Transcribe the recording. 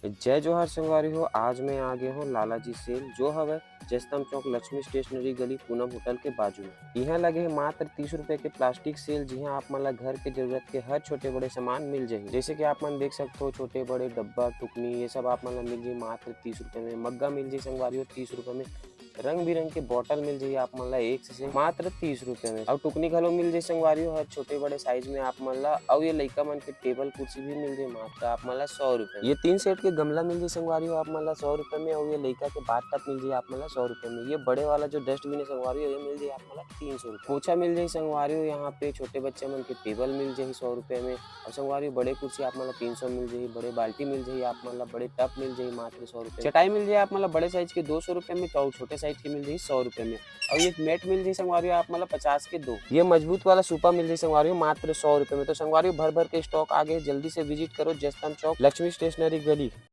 जय जोहार संगवारी हो। आज मैं आ गया हूँ लालाजी सेल जो हवे जयस्तंभ चौक लक्ष्मी स्टेशनरी गली पूनम होटल के बाजू में। यहाँ लगे है मात्र 30 रुपए के प्लास्टिक सेल, जिहाँ आप मन ला घर के जरूरत के हर छोटे बड़े सामान मिल जाही। जैसे कि आप मन देख सकते हो, छोटे बड़े डब्बा टुकनी ये सब आप मन ला मिल जाही मात्र 30 रुपए में। मग्गा मिल जाही संगवारी हो 30 रुपए में। रंग बिरंग के बॉटल मिल जाही आप मन ला एक से मात्र 30 रुपए में। और टुकनी घलो मिल जाही संगवारी हो हर छोटे बड़े साइज में आप मन ला। और ये लइका मन के टेबल कुर्सी भी मिल जाही मात्र आप मन ला 100 रुपए में। ये 3 सेट के गमला मिल जाही संगवारी हो आप मन ला 100 रुपए में। और ये लइका के बाथ टब मिल जाही आप मन ला 100 रुपए में। ये बड़े वाला जो डस्टबिन है संगवारी हो, ये मिल जाही आप मन ला 300 रुपए। पोछा मिल जाही संगवारी हो यहाँ पे। छोटे बच्चे मन के टेबल मिल जाही 100 रुपए में। और संगवारी हो बड़े कुर्सी आप मन ला 300 मिल जाही। बड़े बाल्टी मिल जाही आप मन ला। बड़े टब मिल जाही मात्र 100 रुपए। चटाई मिल जाही आप मन ला बड़े साइज के 200 रुपए में। और छोटे साइज की मिल जाही 100 रुपए में। और ये मैट मिल जाही संगवारी हो आप मन ला 50 के 2। ये मजबूत वाला सूपा मिल जाही संगवारी हो मात्र 100 रुपए में। तो संगवारी हो भर भर के स्टॉक आ गए, जल्दी से विजिट करो जयस्तंभ चौक लक्ष्मी स्टेशनरी गली।